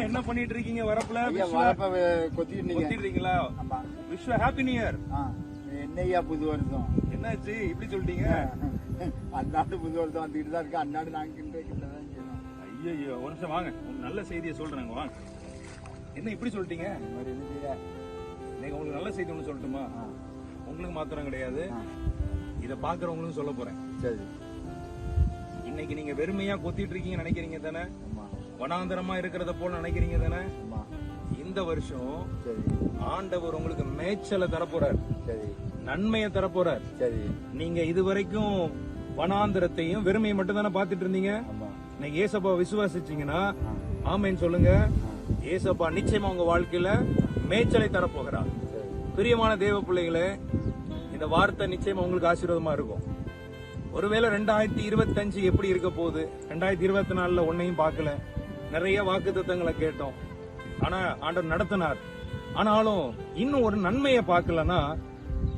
என்ன பண்ணிட்டு இருக்கீங்க வரப்புல? வரப்ப கொத்திட்டீங்களா? விஷ்வ ஹாப்பி நியூ இயர். என்னையா புது வருஷம்? என்னாச்சு இப்படி சொல்லிட்டீங்க? அந்தாண்டு புது வருஷம் வந்துட்டு தான் இருக்கு. அந்தாண்டு நாங்க கிண்டதான் செய்யணும். ஐயோ, ஒரு நிமிஷம் வாங்க, நல்ல செய்தியை சொல்றேங்க வாங்க. என்ன இப்படி சொல்லிட்டீங்க? நீங்க உங்களுக்கு நல்ல செய்தி ஒண்ணு சொல்லட்டுமா? உங்களுக்கு மாத்திரம் கிடையாது, இத பாக்குறவங்களும் சொல்ல போறேன். சரி. இன்னைக்கு நீங்க வெறுமையா கொத்திட்டு இருக்கீங்க நினைக்கிறீங்க தானே? வனாந்தரமா இருக்கிறத போல நினைக்கிறீங்க தானே? இந்த வருஷம் ஆண்டவர் உங்களுக்கு மேய்ச்சலை தரப்போறார், நன்மையை தரப்போறார். நீங்க இதுவரைக்கும் வனாந்தரத்தையும் வெறுமையை மட்டும் தானே பாத்துட்டு இருந்தீங்க. இன்னைக்கு ஏசப்பா விசுவாசிச்சீங்கன்னா ஆமேன்னு சொல்லுங்க. ஏசப்பா நிச்சயமா உங்க வாழ்க்கையில மேய்ச்சலை தரப்போகிறார். பிரியமான தேவ பிள்ளைகளே, இந்த வார்த்தை நிச்சயமா உங்களுக்கு ஆசீர்வாதமா இருக்கும். ஒருவேளை 2025 எப்படி இருக்க போகுது? 2024 ஒன்னையும் பார்க்கல, நிறைய வாக்குத்தத்தங்களை கேட்டோம், ஆனா ஆண்டவர் நடத்தினார். ஆனாலும் இன்னும் ஒரு நன்மையை பார்க்கலன்னா,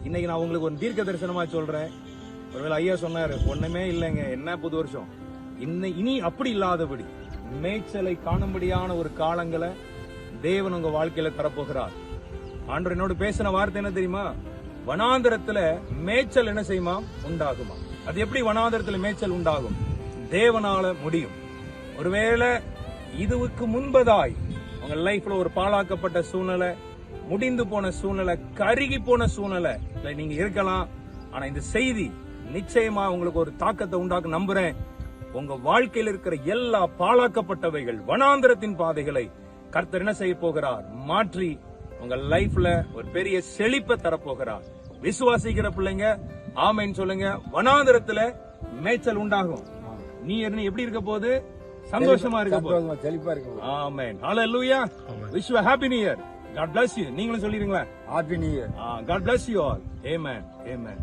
இன்னைக்கு நான் உங்களுக்கு ஒரு தீர்க்க தரிசனமா சொல்றேன். ஒருவேளை ஐயா சொன்னாரு ஒண்ணுமே இல்லைங்க, என்ன புது வருஷம், இனி அப்படி இல்லாதபடி மேய்ச்சலை காணும்படியான ஒரு காலங்களை தேவன் உங்க வாழ்க்கையில தரப்போகிறார். ஆண்டவர் என்னோட பேசின வார்த்தை என்ன தெரியுமா? வனாந்தரத்துல மேய்ச்சல் என்ன செய்யுமா? உண்டாகுமா. அது எப்படி வனாந்தரத்துல மேய்ச்சல் உண்டாகும்? தேவனால முடியும். ஒருவேளை இதுவுக்கு முன்பதாய் உங்க லைஃப்ல ஒரு பாழாக்கப்பட்ட சூழ்நிலை, முடிந்து போன சூழ்நிலை, கருகி போன சூழ்நிலை நீங்க இருக்கலாம். ஆனா இந்த செய்தி நிச்சயமா உங்களுக்கு ஒரு தாக்கத்தை உண்டாக்க நம்புறேன். உங்க வாழ்க்கையில் இருக்கிற எல்லா பாழாக்கப்பட்டவைகள், வனாந்தரத்தின் பாதைகளை கர்த்தர் என்ன செய்ய போகிறார்? மாற்றி உங்க லைஃப்ல ஒரு பெரிய செழிப்பை தரப்போகிறார். விசுவாசிக்கிற பிள்ளைங்க ஆமைன்னு சொல்லுங்க. வனாந்தரத்துல மேய்ச்சல் உண்டாகும். நீ எப்படி இருக்க போது? சந்தோஷமா இருக்க போது, செழிப்பா இருக்கு. ஆமென். ஹalleluya. wish you a happy new year. God bless you. நீங்களும் சொல்லிருங்களா? Happy New Year. God bless you all. Amen. Amen.